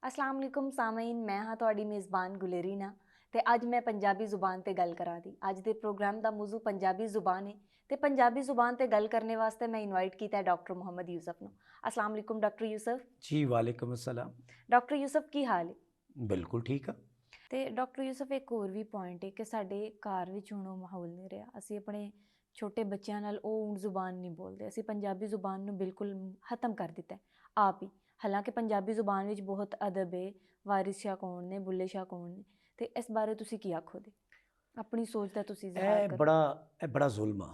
अस्सलाम वालेकुम सामीन, मैं हाँ ਤੁਹਾਡੀ ਮੇਜ਼ਬਾਨ ਗੁਲਰੀਨਾ ਤੇ ਅੱਜ ਮੈਂ ਪੰਜਾਬੀ ਜ਼ੁਬਾਨ ਤੇ ਗੱਲ ਕਰਾ ਦੀ। ਅੱਜ ਦੇ ਪ੍ਰੋਗਰਾਮ ਦਾ ਮੌਜੂ ਪੰਜਾਬੀ ਜ਼ੁਬਾਨ ਹੈ ਤੇ ਪੰਜਾਬੀ ਜ਼ੁਬਾਨ ਤੇ ਗੱਲ ਕਰਨੇ ਵਾਸਤੇ ਮੈਂ ਇਨਵਾਈਟ ਕੀਤਾ ਡਾਕਟਰ ਮੁਹੰਮਦ ਯੂਸਫ ਨੂੰ। अस्सलाम वालेकुम डॉक्टर यूसुफ। जी वालेकुम अस्सलाम। डॉक्टर यूसुफ की हाल है? बिल्कुल ठीक है। ਤੇ ਡਾਕਟਰ ਯੂਸਫ ਇੱਕ ਹੋਰ ਵੀ ਪੁਆਇੰਟ ਹੈ ਕਿ ਸਾਡੇ ਘਰ ਵਿੱਚ ਹੁਣ ਉਹ ਮਾਹੌਲ ਨਹੀਂ ਰਿਹਾ। ਅਸੀਂ ਆਪਣੇ ਛੋਟੇ ਬੱਚਿਆਂ ਨਾਲ ਉਹ ਜ਼ੁਬਾਨ ਨਹੀਂ ਬੋਲਦੇ। ਅਸੀਂ ਪੰਜਾਬੀ ਜ਼ੁਬਾਨ ਨੂੰ ਬਿਲਕੁਲ ਖਤਮ ਕਰ ਦਿੱਤਾ ਹੈ ਆਪ ਹੀ। ਹਾਲਾਂਕਿ ਪੰਜਾਬੀ ਜ਼ੁਬਾਨ ਵਿੱਚ ਬਹੁਤ ਅਦਬ ਹੈ, ਵਾਰਿਸ ਸ਼ਾਹ ਕੌਣ ਨੇ, ਬੁੱਲੇ ਸ਼ਾਹ ਕੌਣ ਨੇ, ਤੇ ਇਸ ਬਾਰੇ ਤੁਸੀਂ ਕੀ ਆਖੋਗੇ? ਆਪਣੀ ਸੋਚ ਦਾ ਤੁਸੀਂ ਜ਼ਾਹਰ ਇਹ ਕਰੋ। ਬੜਾ ਜ਼ੁਲਮ ਆ।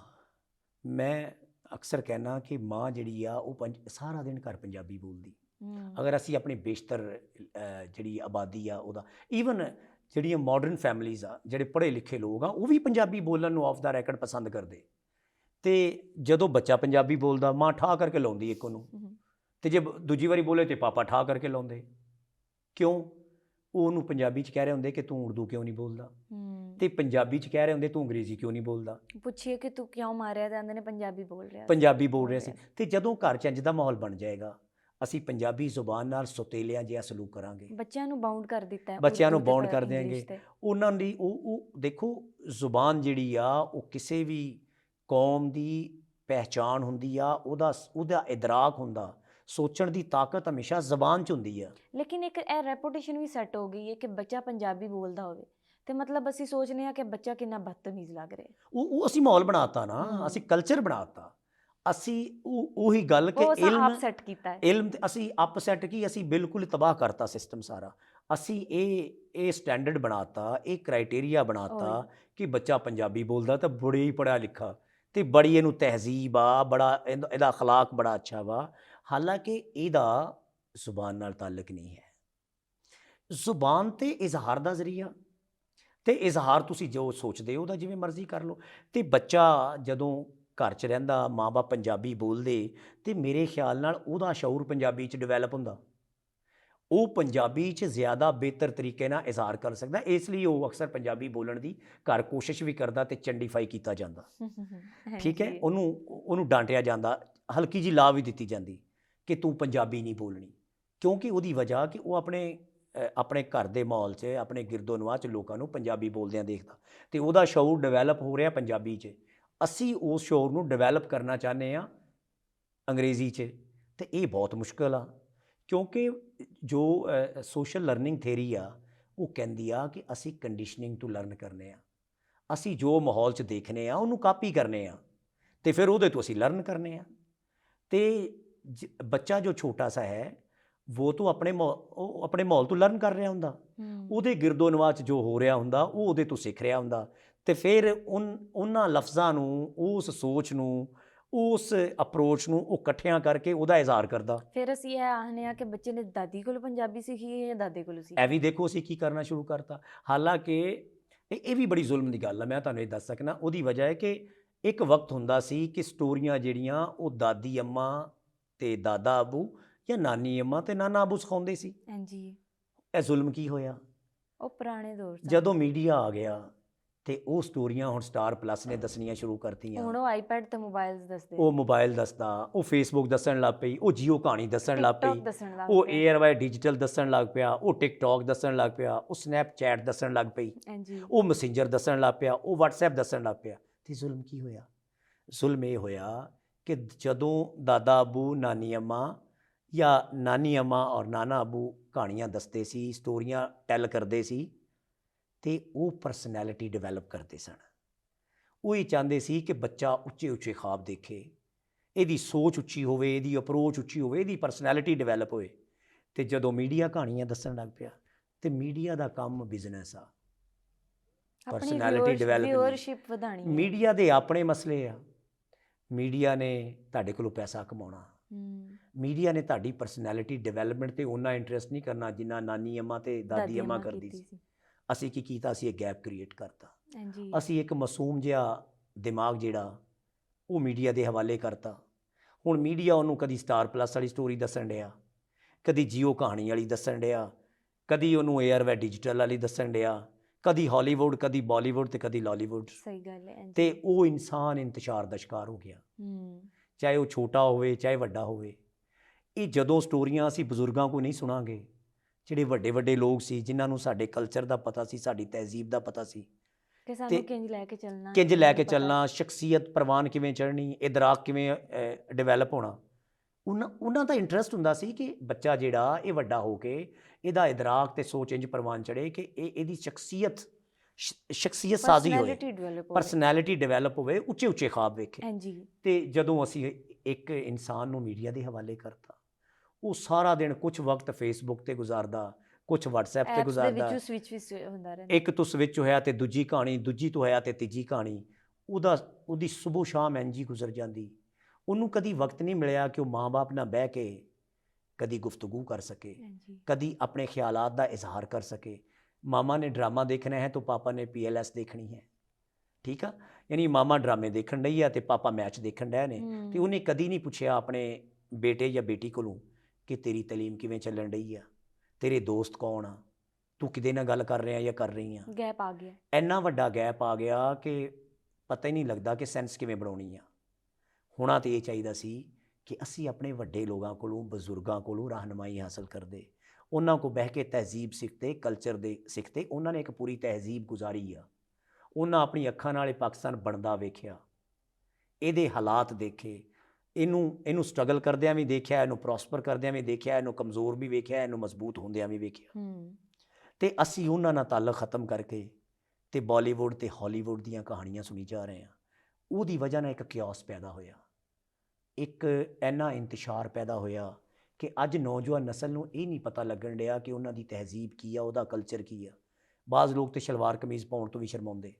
ਮੈਂ ਅਕਸਰ ਕਹਿਣਾ ਕਿ ਮਾਂ ਜਿਹੜੀ ਆ ਉਹ ਸਾਰਾ ਦਿਨ ਘਰ ਪੰਜਾਬੀ ਬੋਲਦੀ। ਅਗਰ ਅਸੀਂ ਆਪਣੀ ਬੇਸ਼ਤਰ ਜਿਹੜੀ ਆਬਾਦੀ ਆ ਉਹਦਾ ਈਵਨ ਜਿਹੜੀਆਂ ਮਾਡਰਨ ਫੈਮਲੀਜ਼ ਆ, ਜਿਹੜੇ ਪੜ੍ਹੇ ਲਿਖੇ ਲੋਕ ਆ, ਉਹ ਵੀ ਪੰਜਾਬੀ ਬੋਲਣ ਨੂੰ ਆਫ ਦਾ ਰੈਕਡ ਪਸੰਦ ਕਰਦੇ। ਤੇ ਜਦੋਂ ਬੱਚਾ ਪੰਜਾਬੀ ਬੋਲਦਾ ਮਾਂ ਠਾ ਕਰਕੇ ਲਾਉਂਦੀ ਇੱਕ ਉਹਨੂੰ, ਤੇ ਜੇ ਦੂਜੀ ਵਾਰੀ ਬੋਲੇ ਤੇ ਪਾਪਾ ਠਾ ਕਰਕੇ ਲਾਉਂਦੇ। ਕਿਉਂ? ਉਹ ਉਹਨੂੰ ਪੰਜਾਬੀ 'ਚ ਕਹਿ ਰਹੇ ਹੁੰਦੇ ਕਿ ਤੂੰ ਉਰਦੂ ਕਿਉਂ ਨਹੀਂ ਬੋਲਦਾ, ਤੇ ਪੰਜਾਬੀ 'ਚ ਕਹਿ ਰਹੇ ਹੁੰਦੇ ਤੂੰ ਅੰਗਰੇਜ਼ੀ ਕਿਉਂ ਨਹੀਂ ਬੋਲਦਾ। ਪੁੱਛੀਏ ਕਿ ਤੂੰ ਕਿਉਂ ਮਾਰਿਆ ਤੇ ਆਂਦੇ ਨੇ ਪੰਜਾਬੀ ਬੋਲ ਰਿਹਾ ਸੀ। ਤੇ ਜਦੋਂ ਘਰ 'ਚ ਇੰਝ ਦਾ ਮਾਹੌਲ ਬਣ ਜਾਏਗਾ, ਅਸੀਂ ਪੰਜਾਬੀ ਜ਼ੁਬਾਨ ਨਾਲ ਸੁਤੇਲਿਆਂ ਜਿਹਾ ਸਲੂਕ ਕਰਾਂਗੇ। ਬੱਚਿਆਂ ਨੂੰ ਬਾਉਂਡ ਕਰ ਦਿੱਤਾ ਹੈ, ਬੱਚਿਆਂ ਨੂੰ ਬਾਉਂਡ ਕਰ ਦਿਆਂਗੇ। ਉਹਨਾਂ ਦੀ ਉਹ ਦੇਖੋ, ਜ਼ੁਬਾਨ ਜਿਹੜੀ ਆ ਉਹ ਕਿਸੇ ਵੀ ਕੌਮ ਦੀ ਪਹਿਚਾਣ ਹੁੰਦੀ ਆ, ਉਹਦਾ ਇਦਰਾਕ ਹੁੰਦਾ, ਸੋਚਣ ਦੀ ਤਾਕਤ ਹਮੇਸ਼ਾ ਜ਼ਬਾਨ 'ਚ ਹੁੰਦੀ ਆ। ਲੇਕਿਨ ਇੱਕ ਇਹ ਰੈਪੂਟੇਸ਼ਨ ਵੀ ਸੈੱਟ ਹੋ ਗਈ ਹੈ ਕਿ ਬੱਚਾ ਪੰਜਾਬੀ ਬੋਲਦਾ ਹੋਵੇ ਤੇ ਮਤਲਬ ਅਸੀਂ ਸੋਚਦੇ ਹਾਂ ਕਿ ਬੱਚਾ ਕਿੰਨਾ ਬਦਤਮੀਜ਼ ਲੱਗ ਰਿਹਾ। ਉਹ ਅਸੀਂ ਮਾਹੌਲ ਬਣਾਤਾ ਨਾ, ਅਸੀਂ ਕਲਚਰ ਬਣਾਤਾ। ਅਸੀਂ ਉਹੀ ਗੱਲ ਕਿ ਇਲਮ ਤੇ ਅਸੀਂ ਅਪਸੈਟ ਕੀ, ਅਸੀਂ ਬਿਲਕੁਲ ਤਬਾਹ ਕਰਤਾ ਸਿਸਟਮ ਸਾਰਾ। ਅਸੀਂ ਇਹ ਸਟੈਂਡਰਡ ਬਣਾਤਾ, ਇਹ ਕ੍ਰਾਈਟੇਰੀਆ ਬਣਾਤਾ ਕਿ ਬੱਚਾ ਪੰਜਾਬੀ ਬੋਲਦਾ ਤਾਂ ਬੜੀ ਹੀ ਪੜ੍ਹਿਆ ਲਿਖਾ ਤੇ ਬੜੀ ਇਹਨੂੰ ਤਹਿਜ਼ੀਬ ਆ, ਬੜਾ ਇਹਦਾ ਅਖਲਾਕ ਬੜਾ ਅੱਛਾ ਵਾ। ਹਾਲਾਂਕਿ ਇਹਦਾ ਜ਼ੁਬਾਨ ਨਾਲ ਤਾਲੁਕ ਨਹੀਂ ਹੈ। ਜ਼ੁਬਾਨ ਤੇ ਇਜ਼ਹਾਰ ਦਾ ਜ਼ਰੀਆ, ਤੇ ਇਜ਼ਹਾਰ ਤੁਸੀਂ ਜੋ ਸੋਚਦੇ ਹੋ ਉਹਦਾ ਜਿਵੇਂ ਮਰਜ਼ੀ ਕਰ ਲਓ। ਤੇ ਬੱਚਾ ਜਦੋਂ ਘਰ 'ਚ ਰਹਿੰਦਾ, ਮਾਂ ਬਾਪ ਪੰਜਾਬੀ ਬੋਲਦੇ, ਤੇ ਮੇਰੇ ਖਿਆਲ ਨਾਲ ਉਹਦਾ ਸ਼ਊਰ ਪੰਜਾਬੀ 'ਚ ਡਿਵੈਲਪ ਹੁੰਦਾ। ਉਹ ਪੰਜਾਬੀ 'ਚ ਜ਼ਿਆਦਾ ਬਿਹਤਰ ਤਰੀਕੇ ਨਾਲ ਇਜ਼ਹਾਰ ਕਰ ਸਕਦਾ। ਇਸ ਲਈ ਉਹ ਅਕਸਰ ਪੰਜਾਬੀ ਬੋਲਣ ਦੀ ਘਰ ਕੋਸ਼ਿਸ਼ ਵੀ ਕਰਦਾ ਤੇ ਚੰਡੀਫਾਈ ਕੀਤਾ ਜਾਂਦਾ। ਠੀਕ ਹੈ, ਉਹਨੂੰ ਡਾਂਟਿਆ ਜਾਂਦਾ, ਹਲਕੀ ਜਿਹੀ ਲਾਹ ਵੀ ਦਿੱਤੀ ਜਾਂਦੀ ਕਿ ਤੂੰ ਪੰਜਾਬੀ ਨਹੀਂ ਬੋਲਣੀ। ਕਿਉਂਕਿ ਉਹਦੀ ਵਜ੍ਹਾ ਕਿ ਉਹ ਆਪਣੇ ਘਰ ਦੇ ਮਾਹੌਲ 'ਚ, ਆਪਣੇ ਗਿਰਦੋ ਨਵਾਹ 'ਚ ਲੋਕਾਂ ਨੂੰ ਪੰਜਾਬੀ ਬੋਲਦਿਆਂ ਦੇਖਦਾ, ਤੇ ਉਹਦਾ ਸ਼ਊਰ ਡਿਵੈਲਪ ਹੋ ਰਿਹਾ ਪੰਜਾਬੀ 'ਚ। ਅਸੀਂ ਉਸ ਸ਼ੌਰ ਨੂੰ ਡਿਵੈਲਪ ਕਰਨਾ ਚਾਹੁੰਦੇ ਹਾਂ ਅੰਗਰੇਜ਼ੀ 'ਚ, ਤੇ ਇਹ ਬਹੁਤ ਮੁਸ਼ਕਿਲ ਆ। ਕਿਉਂਕਿ ਜੋ ਸੋਸ਼ਲ ਲਰਨਿੰਗ ਥਿਊਰੀ ਆ ਉਹ ਕਹਿੰਦੀ ਆ ਕਿ ਅਸੀਂ ਕੰਡੀਸ਼ਨਿੰਗ ਤੋਂ ਲਰਨ ਕਰਨੇ ਆ। ਅਸੀਂ ਜੋ ਮਾਹੌਲ 'ਚ ਦੇਖਨੇ ਆ ਉਹਨੂੰ ਕਾਪੀ ਕਰਨੇ ਆ, ਤੇ ਫਿਰ ਉਹਦੇ ਤੋਂ ਅਸੀਂ ਲਰਨ ਕਰਨੇ ਆ। ਤੇ ਬੱਚਾ ਜੋ ਛੋਟਾ ਸਾ ਹੈ ਉਹ ਤੋਂ ਆਪਣੇ ਮਾਹੌਲ ਤੋਂ ਲਰਨ ਕਰ ਰਿਹਾ ਹੁੰਦਾ, ਉਹਦੇ ਗਿਰਦੋ ਨਵਾਹ 'ਚ ਜੋ ਹੋ ਰਿਹਾ ਹੁੰਦਾ ਉਹ ਉਹਦੇ ਤੋਂ ਸਿੱਖ ਰਿਹਾ ਹੁੰਦਾ। ਤੇ ਫਿਰ ਉਹਨਾਂ ਲਫ਼ਜ਼ਾਂ ਨੂੰ, ਉਸ ਸੋਚ ਨੂੰ, ਉਸ ਅਪਰੋਚ ਨੂੰ ਉਹ ਇਕੱਠਿਆਂ ਕਰਕੇ ਉਹਦਾ ਇਜ਼ਹਾਰ ਕਰਦਾ। ਫਿਰ ਅਸੀਂ ਇਹ ਆਖਦੇ ਹਾਂ ਕਿ ਬੱਚੇ ਨੇ ਦਾਦੀ ਕੋਲ ਪੰਜਾਬੀ ਸਿੱਖੀ ਹੈ ਜਾਂ ਦਾਦੇ ਕੋਲ ਸਿੱਖੀ। ਇਹ ਵੀ ਦੇਖੋ ਅਸੀਂ ਕੀ ਕਰਨਾ ਸ਼ੁਰੂ ਕਰਤਾ। ਹਾਲਾਂਕਿ ਇਹ ਵੀ ਬੜੀ ਜ਼ੁਲਮ ਦੀ ਗੱਲ ਆ। ਮੈਂ ਤੁਹਾਨੂੰ ਇਹ ਦੱਸ ਸਕਦਾ, ਉਹਦੀ ਵਜ੍ਹਾ ਹੈ ਕਿ ਇੱਕ ਵਕਤ ਹੁੰਦਾ ਸੀ ਕਿ ਸਟੋਰੀਆਂ ਜਿਹੜੀਆਂ ਉਹ ਦਾਦੀ ਅੰਮਾ ਤੇ ਦਾਦਾ ਆਬੂ ਜਾਂ ਨਾਨੀ ਅੰਮਾ ਤੇ ਨਾਨਾ ਆਬੂ ਸਿਖਾਉਂਦੇ ਸੀ। ਹਾਂਜੀ। ਇਹ ਜ਼ੁਲਮ ਕੀ ਹੋਇਆ? ਉਹ ਪੁਰਾਣੇ ਦੌਰ 'ਚ ਜਦੋਂ ਮੀਡੀਆ ਆ ਗਿਆ ਤੇ ਉਹ ਸਟੋਰੀਆਂ ਹੁਣ ਸਟਾਰ ਪਲੱਸ ਨੇ ਦੱਸਣੀਆਂ ਸ਼ੁਰੂ ਕਰਤੀਆਂ। ਹੁਣ ਉਹ ਆਈਪੈਡ ਤੇ ਮੋਬਾਈਲਸ ਦੱਸਦੇ, ਉਹ ਮੋਬਾਈਲ ਦੱਸਦਾ, ਉਹ ਫੇਸਬੁੱਕ ਦੱਸਣ ਲੱਗ ਪਈ, ਉਹ ਜੀਓ ਕਹਾਣੀ ਦੱਸਣ ਲੱਗ ਪਈ, ਉਹ ARY ਡਿਜੀਟਲ ਦੱਸਣ ਲੱਗ ਪਿਆ, ਉਹ ਟਿਕਟੌਕ ਦੱਸਣ ਲੱਗ ਪਿਆ, ਉਹ ਸਨੈਪਚੈਟ ਦੱਸਣ ਲੱਗ ਪਈ, ਉਹ ਮੈਸੇਂਜਰ ਦੱਸਣ ਲੱਗ ਪਿਆ, ਉਹ ਵਟਸਐਪ ਦੱਸਣ ਲੱਗ ਪਿਆ। ਤੇ ਜ਼ੁਲਮ ਕੀ ਹੋਇਆ? ਜ਼ੁਲਮ ਇਹ ਹੋਇਆ ਕਿ ਜਦੋਂ ਦਾਦਾ ਆਬੂ, ਨਾਨੀ ਅੰਮਾ ਜਾਂ ਨਾਨੀ ਅੰਮਾ ਔਰ ਨਾਨਾ ਆਬੂ ਕਹਾਣੀਆਂ ਦੱਸਦੇ ਸੀ, ਸਟੋਰੀਆਂ ਟੈਲ ਕਰਦੇ ਸੀ, ਤੇ ਉਹ ਪਰਸਨੈਲਿਟੀ ਡਿਵੈਲਪ ਕਰਦੇ ਸਨ। ਉਹ ਇਹ ਚਾਹੁੰਦੇ ਸੀ ਕਿ ਬੱਚਾ ਉੱਚੇ ਉੱਚੇ ਖ਼ਾਬ ਦੇਖੇ, ਇਹਦੀ ਸੋਚ ਉੱਚੀ ਹੋਵੇ, ਇਹਦੀ ਅਪਰੋਚ ਉੱਚੀ ਹੋਵੇ, ਇਹਦੀ ਪਰਸਨੈਲਿਟੀ ਡਿਵੈਲਪ ਹੋਏ। ਤੇ ਜਦੋਂ ਮੀਡੀਆ ਕਹਾਣੀਆਂ ਦੱਸਣ ਲੱਗ ਪਿਆ, ਤੇ ਮੀਡੀਆ ਦਾ ਕੰਮ ਬਿਜ਼ਨਸ ਆ, ਪਰਸਨੈਲਿਟੀ ਵਿਊਅਰਸ਼ਿਪ ਵਧਾਣੀ। ਮੀਡੀਆ ਦੇ ਆਪਣੇ ਮਸਲੇ ਆ। ਮੀਡੀਆ ਨੇ ਤੁਹਾਡੇ ਕੋਲੋਂ ਪੈਸਾ ਕਮਾਉਣਾ, ਮੀਡੀਆ ਨੇ ਤੁਹਾਡੀ ਪਰਸਨੈਲਿਟੀ ਡਿਵੈਲਪਮੈਂਟ 'ਤੇ ਓਨਾ ਇੰਟਰਸਟ ਨਹੀਂ ਕਰਨਾ ਜਿੰਨਾ ਨਾਨੀ ਅੰਮਾ ਤੇ ਦਾਦੀ ਅੰਮਾ ਕਰਦੀ ਸੀ। ਅਸੀਂ ਕੀ ਕੀਤਾ? ਅਸੀਂ ਇੱਕ ਗੈਪ ਕ੍ਰੀਏਟ ਕਰਤਾ। ਅਸੀਂ ਇੱਕ ਮਾਸੂਮ ਜਿਹਾ ਦਿਮਾਗ ਜਿਹੜਾ ਉਹ ਮੀਡੀਆ ਦੇ ਹਵਾਲੇ ਕਰਤਾ। ਹੁਣ ਮੀਡੀਆ ਉਹਨੂੰ ਕਦੀ ਸਟਾਰ ਪਲੱਸ ਵਾਲੀ ਸਟੋਰੀ ਦੱਸਣ ਡਿਆ, ਕਦੀ ਜੀਓ ਕਹਾਣੀ ਵਾਲੀ ਦੱਸਣ ਡਿਆ, ਕਦੀ ਉਹਨੂੰ ARY ਡਿਜੀਟਲ ਵਾਲੀ ਦੱਸਣ ਡਿਆ, ਕਦੀ ਹਾਲੀਵੁੱਡ, ਕਦੀ ਬਾਲੀਵੁੱਡ, ਤੇ ਕਦੀ ਲਾਲੀਵੁੱਡ। ਸਹੀ ਗੱਲ ਹੈ। ਤੇ ਉਹ ਇਨਸਾਨ ਇੰਤਸ਼ਾਰ ਦਾ ਸ਼ਿਕਾਰ ਹੋ ਗਿਆ, ਚਾਹੇ ਉਹ ਛੋਟਾ ਹੋਵੇ ਚਾਹੇ ਵੱਡਾ ਹੋਵੇ। ਇਹ ਜਦੋਂ ਸਟੋਰੀਆਂ ਅਸੀਂ ਬਜ਼ੁਰਗਾਂ ਕੋਲ ਨਹੀਂ ਸੁਣਾਂਗੇ ਜਿਹੜੇ ਵੱਡੇ ਵੱਡੇ ਲੋਕ ਸੀ ਜਿਨ੍ਹਾਂ ਨੂੰ ਸਾਡੇ ਕਲਚਰ ਦਾ ਪਤਾ ਸੀ, ਸਾਡੀ ਤਹਿਜ਼ੀਬ ਦਾ ਪਤਾ ਸੀ ਕਿ ਤੇ ਸਾਨੂੰ ਕਿੰਜ ਲੈ ਕੇ ਚੱਲਣਾ, ਕਿੰਜ ਲੈ ਸਾਨੂੰ ਕੇ ਪਤਾ ਚੱਲਣਾ, ਸ਼ਖਸੀਅਤ ਪ੍ਰਵਾਨ ਕਿਵੇਂ ਚੜ੍ਹਨੀ, ਇਦਰਾਕ ਕਿਵੇਂ ਡਿਵੈਲਪ ਹੋਣਾ। ਉਹਨਾਂ ਦਾ ਇੰਟਰਸਟ ਹੁੰਦਾ ਸੀ ਕਿ ਬੱਚਾ ਜਿਹੜਾ ਇਹ ਵੱਡਾ ਹੋ ਕੇ ਇਹਦਾ ਇਦਰਾਕ ਤੇ ਸੋਚ ਇੰਜ ਪ੍ਰਵਾਨ ਚੜ੍ਹੇ ਕਿ ਇਹਦੀ ਸ਼ਖਸੀਅਤ ਸਾਜ਼ੀ ਹੋਏ, ਪਰਸਨੈਲਿਟੀ ਡਿਵੈਲਪ ਹੋਵੇ। ਪਰਸਨੈਲਿਟੀ ਡਿਵੈਲਪ ਹੋਵੇ, ਉੱਚੇ ਉੱਚੇ ਖਾਬ ਵੇਖੇ। ਹਾਂਜੀ। ਤੇ ਜਦੋਂ ਅਸੀਂ ਇੱਕ ਇਨਸਾਨ ਨੂੰ ਮੀਡੀਆ ਦੇ ਹਵਾਲੇ ਕਰਤਾ, ਉਹ ਸਾਰਾ ਦਿਨ ਕੁਝ ਵਕਤ ਫੇਸਬੁੱਕ ਤੇ ਗੁਜ਼ਾਰਦਾ, ਕੁਝ ਵਟਸਐਪ ਤੇ ਐਪਸ ਦੇ ਗੁਜ਼ਾਰਦਾ, ਵਿੱਚੋਂ ਸਵਿਚ ਹੁੰਦਾ ਰਹਿੰਦਾ। ਇੱਕ ਤੋਂ ਸਵਿਚ ਹੋਇਆ ਤੇ ਦੂਜੀ ਕਹਾਣੀ, ਦੂਜੀ ਤੋਂ ਹੋਇਆ ਤੇ ਤੀਜੀ ਕਹਾਣੀ, ਉਹਦੀ ਸੁਬਹ ਸ਼ਾਮ ਇੰਝ ਹੀ ਗੁਜ਼ਰ ਜਾਂਦੀ। ਉਹਨੂੰ ਕਦੀ ਵਕਤ ਨਹੀਂ ਮਿਲਿਆ ਕਿ ਉਹ ਮਾਂ-ਬਾਪ ਨਾਲ ਬਹਿ ਕੇ ਕਦੀ ਗੁਫ਼ਤਗੂ ਕਰ ਸਕੇ, ਹਾਂਜੀ। ਕਦੀ ਆਪਣੇ ਖਿਆਲਾਤ ਦਾ ਇਜ਼ਹਾਰ ਕਰ ਸਕੇ। ਮਾਮਾ ਨੇ ਡਰਾਮਾ ਦੇਖਣਾ ਹੈ ਤਾਂ ਪਾਪਾ ਨੇ PLS ਦੇਖਣੀ ਹੈ, ਠੀਕ ਆ, ਯਾਨੀ ਮਾਮਾ ਡਰਾਮੇ ਦੇਖਣ ਡਈ ਆ ਤੇ ਪਾਪਾ ਮੈਚ ਦੇਖਣ ਡਏ ਨੇ। ਤੇ ਉਹਨੇ ਕਦੀ ਨਹੀਂ ਪੁੱਛਿਆ ਆਪਣੇ ਬੇਟੇ ਜਾਂ ਬੇਟੀ ਕੋਲੋਂ ਕਿ ਤੇਰੀ ਤਾਲੀਮ ਕਿਵੇਂ ਚੱਲਣ ਡਈ ਆ, ਤੇਰੇ ਦੋਸਤ ਕੌਣ ਆ, ਤੂੰ ਕਿਹਦੇ ਨਾਲ ਗੱਲ ਕਰ ਰਿਹਾ ਜਾਂ ਕਰ ਰਹੀ ਆ। ਗੈਪ ਆ ਗਿਆ, ਇੰਨਾ ਵੱਡਾ ਗੈਪ ਆ ਗਿਆ ਕਿ ਪਤਾ ਹੀ ਨਹੀਂ ਲੱਗਦਾ ਕਿ ਸੈਂਸ ਕਿਵੇਂ ਬਣਾਉਣੀ ਆ। ਹੋਣਾ ਤੇ ਇਹ ਚਾਹੀਦਾ ਸੀ ਕਿ ਅਸੀਂ ਆਪਣੇ ਵੱਡੇ ਲੋਕਾਂ ਕੋਲੋਂ, ਬਜ਼ੁਰਗਾਂ ਕੋਲੋਂ ਰਹਿਨਮਾਈ ਹਾਸਲ ਕਰਦੇ, ਉਹਨਾਂ ਕੋਲ ਬਹਿ ਕੇ ਤਹਿਜ਼ੀਬ ਸਿੱਖਦੇ, ਕਲਚਰ ਦੇ ਸਿੱਖਦੇ। ਉਹਨਾਂ ਨੇ ਇੱਕ ਪੂਰੀ ਤਹਿਜ਼ੀਬ ਗੁਜ਼ਾਰੀ ਆ। ਉਹਨਾਂ ਆਪਣੀ ਅੱਖਾਂ ਨਾਲ ਇਹ ਪਾਕਿਸਤਾਨ ਬਣਦਾ ਵੇਖਿਆ, ਇਹਦੇ ਹਾਲਾਤ ਦੇਖੇ, ਇਹਨੂੰ ਸਟਰਗਲ ਕਰਦਿਆਂ ਵੀ ਦੇਖਿਆ, ਇਹਨੂੰ ਪ੍ਰੋਸਪਰ ਕਰਦਿਆਂ ਵੀ ਦੇਖਿਆ, ਇਹਨੂੰ ਕਮਜ਼ੋਰ ਵੀ ਵੇਖਿਆ, ਇਹਨੂੰ ਮਜ਼ਬੂਤ ਹੁੰਦਿਆਂ ਵੀ ਵੇਖਿਆ। ਤੇ ਅਸੀਂ ਉਹਨਾਂ ਨਾਲ ਤਾਲੁਕ ਖਤਮ ਕਰਕੇ ਤੇ ਬਾਲੀਵੁੱਡ ਤੇ ਹਾਲੀਵੁੱਡ ਦੀਆਂ ਕਹਾਣੀਆਂ ਸੁਣੀ ਜਾ ਰਹੇ ਹਾਂ। ਉਹਦੀ ਵਜ੍ਹਾ ਨਾਲ ਇੱਕ ਕਿਓਸ ਪੈਦਾ ਹੋਇਆ, ਇੱਕ ਇੰਨਾ ਇੰਤਸ਼ਾਰ ਪੈਦਾ ਹੋਇਆ ਕਿ ਅੱਜ ਨੌਜਵਾਨ ਨਸਲ ਨੂੰ ਇਹ ਨਹੀਂ ਪਤਾ ਲੱਗਣ ਡਿਆ ਕਿ ਉਹਨਾਂ ਦੀ ਤਹਿਜ਼ੀਬ ਕੀ ਆ, ਉਹਦਾ ਕਲਚਰ ਕੀ ਆ। ਬਾਜ਼ ਲੋਕ ਤੇ ਸ਼ਲਵਾਰ ਕਮੀਜ਼ ਪਾਉਣ ਤੋਂ ਵੀ ਸ਼ਰਮਾਉਂਦੇ।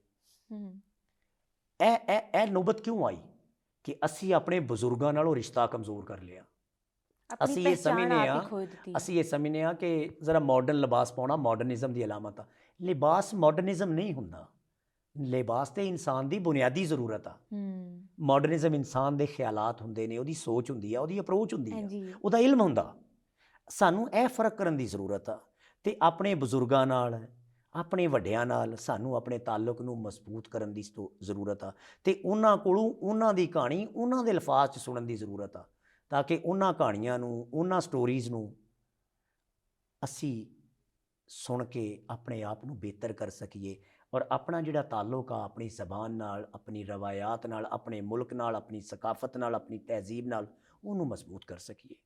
ਇਹ ਨੌਬਤ ਕਿਉਂ ਆਈ ਕਿ ਅਸੀਂ ਆਪਣੇ ਬਜ਼ੁਰਗਾਂ ਨਾਲੋਂ ਰਿਸ਼ਤਾ ਕਮਜ਼ੋਰ ਕਰ ਲਿਆ। ਅਸੀਂ ਇਹ ਸਮਝਦੇ ਹਾਂ ਕਿ ਜ਼ਰਾ ਮਾਡਰਨ ਲਿਬਾਸ ਪਾਉਣਾ ਮਾਡਰਨਿਜ਼ਮ ਦੀ ਅਲਾਮਤ ਆ। ਲਿਬਾਸ ਮਾਡਰਨਿਜ਼ਮ ਨਹੀਂ ਹੁੰਦਾ, ਲਿਬਾਸ ਤੇ ਇਨਸਾਨ ਦੀ ਬੁਨਿਆਦੀ ਜ਼ਰੂਰਤ ਆ। ਮਾਡਰਨਿਜ਼ਮ ਇਨਸਾਨ ਦੇ ਖਿਆਲਾਤ ਹੁੰਦੇ ਨੇ, ਉਹਦੀ ਸੋਚ ਹੁੰਦੀ ਆ, ਉਹਦੀ ਅਪਰੋਚ ਹੁੰਦੀ ਆ, ਉਹਦਾ ਇਲਮ ਹੁੰਦਾ। ਸਾਨੂੰ ਇਹ ਫਰਕ ਕਰਨ ਦੀ ਜ਼ਰੂਰਤ ਆ ਤੇ ਆਪਣੇ ਬਜ਼ੁਰਗਾਂ ਨਾਲ, ਆਪਣੇ ਵੱਡਿਆਂ ਨਾਲ ਸਾਨੂੰ ਆਪਣੇ ਤਾਲੁਕ ਨੂੰ ਮਜ਼ਬੂਤ ਕਰਨ ਦੀ ਜ਼ਰੂਰਤ ਆ ਤੇ ਉਹਨਾਂ ਕੋਲੋਂ ਉਹਨਾਂ ਦੀ ਕਹਾਣੀ ਉਹਨਾਂ ਦੇ ਅਲਫਾਜ਼ 'ਚ ਸੁਣਨ ਦੀ ਜ਼ਰੂਰਤ ਆ, ਤਾਂ ਕਿ ਉਹਨਾਂ ਕਹਾਣੀਆਂ ਨੂੰ, ਉਹਨਾਂ ਸਟੋਰੀਜ਼ ਨੂੰ ਅਸੀਂ ਸੁਣ ਕੇ ਆਪਣੇ ਆਪ ਨੂੰ ਬਿਹਤਰ ਕਰ ਸਕੀਏ ਔਰ ਆਪਣਾ ਜਿਹੜਾ ਤਾਲੁਕ ਆ ਆਪਣੀ ਜ਼ਬਾਨ ਨਾਲ, ਆਪਣੀ ਰਵਾਇਤ ਨਾਲ, ਆਪਣੇ ਮੁਲਕ ਨਾਲ, ਆਪਣੀ ਸਕਾਫਤ ਨਾਲ, ਆਪਣੀ ਤਹਿਜ਼ੀਬ ਨਾਲ, ਉਹਨੂੰ ਮਜ਼ਬੂਤ ਕਰ ਸਕੀਏ।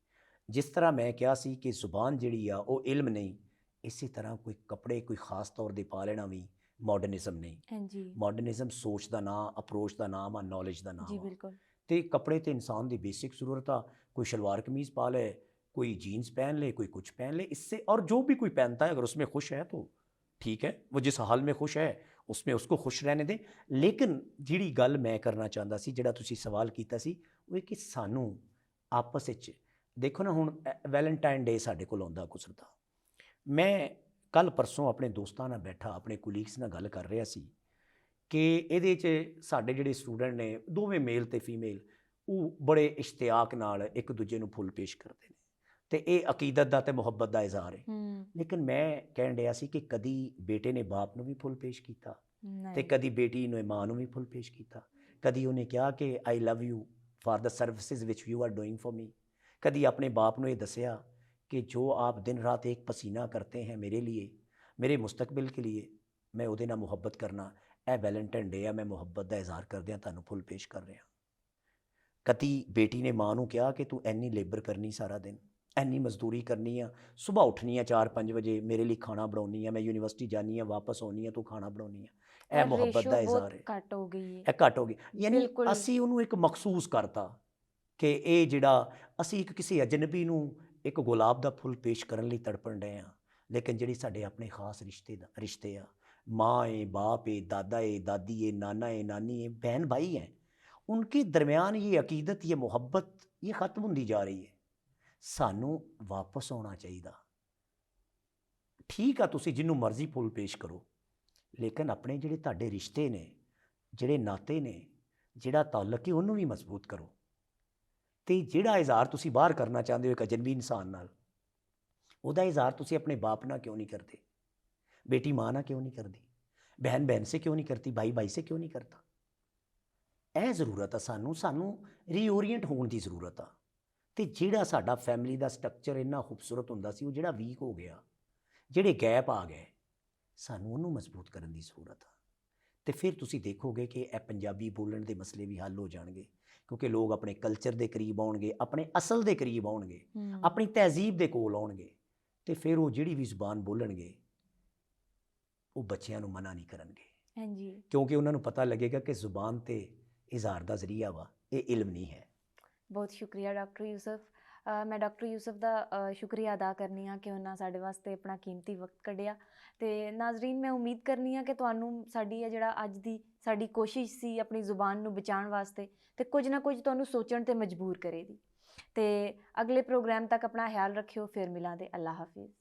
ਜਿਸ ਤਰ੍ਹਾਂ ਮੈਂ ਕਿਹਾ ਸੀ ਕਿ ਜ਼ੁਬਾਨ ਜਿਹੜੀ ਆ ਉਹ ਇਲਮ ਨਹੀਂ, ਇਸੇ ਤਰ੍ਹਾਂ ਕੋਈ ਕੱਪੜੇ ਕੋਈ ਖਾਸ ਤੌਰ ਦੇ ਪਾ ਲੈਣਾ ਵੀ ਮਾਡਰਨਿਜ਼ਮ ਨਹੀਂ। ਮਾਡਰਨਿਜ਼ਮ ਸੋਚ ਦਾ ਨਾਂ, ਅਪਰੋਚ ਦਾ ਨਾਮ ਆ, ਨੌਲੇਜ ਦਾ ਨਾਮ ਆ। ਤੇ ਕੱਪੜੇ ਤੇ ਇਨਸਾਨ ਦੀ ਬੇਸਿਕ ਜ਼ਰੂਰਤ ਆ। ਕੋਈ ਸ਼ਲਵਾਰ ਕਮੀਜ਼ ਪਾ ਲੈ, कोई जीन्स पहन ले, कोई कुछ पहन ले, इससे और जो भी कोई पहनता है अगर उसमें खुश है तो ठीक है, वो जिस हाल में खुश है उसमें उसको खुश रहने दें। लेकिन जिहड़ी गल मैं करना चाहता सी, जिहड़ा तुसीं सवाल कीता सी, वो कि सानू आपस विच देखो ना, हुण वैलेंटाइन डे साडे कोल आउंदा गुजरदा। मैं कल परसों अपने दोस्तां नाल बैठा, अपने कुलीग्स नाल गल कर रहा सी कि इहदे च साडे जिहड़े स्टूडेंट ने दोवें मेल ते फीमेल, वो बड़े इश्तियाक नाल एक दूजे नूं फुੱਲ पेश करते हैं ਤੇ ਇਹ ਅਕੀਦਤ ਦਾ ਤੇ ਮੁਹੱਬਤ ਦਾ ਇਜ਼ਹਾਰ ਹੈ। ਲੇਕਿਨ ਮੈਂ ਕਹਿਣ ਡਿਆ ਸੀ ਕਿ ਕਦੀ ਬੇਟੇ ਨੇ ਬਾਪ ਨੂੰ ਵੀ ਫੁੱਲ ਪੇਸ਼ ਕੀਤਾ ਤੇ ਕਦੀ ਬੇਟੀ ਨੇ ਮਾਂ ਨੂੰ ਵੀ ਫੁੱਲ ਪੇਸ਼ ਕੀਤਾ। ਕਦੀ ਉਹਨੇ ਕਿਹਾ ਕਿ I love you for the services which you are doing for me. ਕਦੀ ਆਪਣੇ ਬਾਪ ਨੂੰ ਇਹ ਦੱਸਿਆ ਕਿ ਜੋ ਆਪ ਦਿਨ ਰਾਤ ਇੱਕ ਪਸੀਨਾ ਕਰਤੇ हैं मेरे लिए, मेरे मुस्तकबिल के लिए, मैं ਉਹਦੇ ਨਾਲ ਮੁਹੱਬਤ ਕਰਨਾ। ਇਹ ਵੈਲੈਂਟਾਈਨ ਡੇ ਆ, ਮੈਂ ਮੁਹੱਬਤ ਦਾ ਇਜ਼ਹਾਰ ਕਰਦਿਆਂ ਤੁਹਾਨੂੰ ਫੁੱਲ ਪੇਸ਼ ਕਰ ਰਿਹਾ। ਕਦੀ ਬੇਟੀ ਨੇ ਮਾਂ ਨੂੰ ਕਿਹਾ ਕਿ ਤੂੰ ਇੰਨੀ ਲੇਬਰ ਕਰਨੀ ਸਾਰਾ ਦਿਨ, ਇੰਨੀ ਮਜ਼ਦੂਰੀ ਕਰਨੀ ਆ, ਸੁਬਾਹ ਉੱਠਣੀ ਆ 4-5 ਵਜੇ, ਮੇਰੇ ਲਈ ਖਾਣਾ ਬਣਾਉਣੀ ਆ, ਮੈਂ ਯੂਨੀਵਰਸਿਟੀ ਜਾਨੀ ਆ, ਵਾਪਸ ਆਉਣੀ ਆ, ਤੂੰ ਖਾਣਾ ਬਣਾਉਣੀ ਆ। ਇਹ ਮੁਹੱਬਤ ਦਾ ਇਜ਼ਹਾਰ ਹੈ। ਘੱਟ ਹੋ ਗਈ ਹੈ, ਇਹ ਘੱਟ ਹੋ ਗਈ। ਯਾਨੀ ਅਸੀਂ ਉਹਨੂੰ ਇੱਕ ਮਖਸੂਸ ਕਰਤਾ ਕਿ ਇਹ ਜਿਹੜਾ ਅਸੀਂ ਇੱਕ ਕਿਸੇ ਅਜਨਬੀ ਨੂੰ ਇੱਕ ਗੁਲਾਬ ਦਾ ਫੁੱਲ ਪੇਸ਼ ਕਰਨ ਲਈ ਤੜਪਣ ਡਏ ਹਾਂ। ਲੇਕਿਨ ਜਿਹੜੀ ਸਾਡੇ ਆਪਣੇ ਖਾਸ ਰਿਸ਼ਤੇ ਆ, माँ है, बाप है, दादा है, दादी है, नाना है, नानी है, बहन भाई हैं, उनके दरमियान ये अकीदत, ये मुहब्बत ये ख़त्म होती जा रही है। सानू वापस आना चाहिए। ठीक है, तुसी जिन्हों मर्जी फुल पेश करो, लेकिन अपने जिहड़े तुहाडे रिश्ते ने, जिहड़े नाते ने, जिहड़ा ताल्लुक है उन्होंने भी मजबूत करो। तो जिहड़ा इज़हार तुसी बाहर करना चाहते हो एक अजनबी इंसान नाल, उहदा इज़हार तुसी अपने बाप नाल क्यों नहीं करते, बेटी माँ ना क्यों नहीं करती, बहन बहन से क्यों नहीं करती, भाई भाई से क्यों नहीं करता। यह जरूरत है, सानू रीओरीएंट होने की जरूरत आ। तो जिहड़ा साडा फैमिली का स्ट्रक्चर इन्ना खूबसूरत हुंदा सी, वो जिहड़ा वीक हो गया, ਜਿਹੜੇ ਗੈਪ ਆ ਗਏ ਸਾਨੂੰ ਉਹਨੂੰ ਮਜ਼ਬੂਤ ਕਰਨ ਦੀ ਜ਼ਰੂਰਤ ਆ। ਤੇ ਫਿਰ ਤੁਸੀਂ ਦੇਖੋਗੇ ਕਿ ਇਹ ਪੰਜਾਬੀ ਬੋਲਣ ਦੇ ਮਸਲੇ ਵੀ ਹੱਲ ਹੋ ਜਾਣਗੇ, ਕਿਉਂਕਿ ਲੋਕ ਆਪਣੇ ਕਲਚਰ ਦੇ ਕਰੀਬ ਆਉਣਗੇ, ਆਪਣੇ ਅਸਲ ਦੇ ਕਰੀਬ ਆਉਣਗੇ, ਆਪਣੀ ਤਹਿਜ਼ੀਬ ਦੇ ਕੋਲ ਆਉਣਗੇ, ਤੇ ਫਿਰ ਉਹ ਜਿਹੜੀ ਵੀ ਜ਼ੁਬਾਨ ਬੋਲਣਗੇ ਉਹ ਬੱਚਿਆਂ ਨੂੰ ਮਨਾ ਨਹੀਂ ਕਰਨਗੇ। ਹਾਂਜੀ, ਕਿਉਂਕਿ ਉਹਨਾਂ ਨੂੰ ਪਤਾ ਲੱਗੇਗਾ ਕਿ ਜ਼ੁਬਾਨ ਤੇ ਇਜ਼ਹਾਰ ਦਾ ਜ਼ਰੀਆ ਵਾ, ਇਹ ਇਲਮ ਨਹੀਂ ਹੈ। ਬਹੁਤ ਸ਼ੁਕਰੀਆ ਡਾਕਟਰ ਯੂਸਫ। ਮੈਂ ਡਾਕਟਰ ਯੂਸਫ ਦਾ ਸ਼ੁਕਰੀਆ ਅਦਾ ਕਰਨੀ ਆ ਕਿ ਉਹਨਾਂ ਸਾਡੇ ਵਾਸਤੇ ਆਪਣਾ ਕੀਮਤੀ ਵਕਤ ਕੱਢਿਆ। ਤੇ ਨਾਜ਼ਰੀਨ, ਮੈਂ ਉਮੀਦ ਕਰਨੀ ਆ ਕਿ ਤੁਹਾਨੂੰ ਸਾਡੀ ਇਹ ਜਿਹੜਾ ਅੱਜ ਦੀ ਸਾਡੀ ਕੋਸ਼ਿਸ਼ ਸੀ ਆਪਣੀ ਜ਼ੁਬਾਨ ਨੂੰ ਬਚਾਉਣ ਵਾਸਤੇ, ਤੇ ਕੁਝ ਨਾ ਕੁਝ ਤੁਹਾਨੂੰ ਸੋਚਣ ਤੇ ਮਜਬੂਰ ਕਰੇਗੀ। ਤੇ ਅਗਲੇ ਪ੍ਰੋਗਰਾਮ ਤੱਕ ਆਪਣਾ ਖਿਆਲ ਰੱਖਿਓ, ਫਿਰ ਮਿਲਾਂਗੇ। ਅੱਲਾ ਹਾਫਿਜ਼।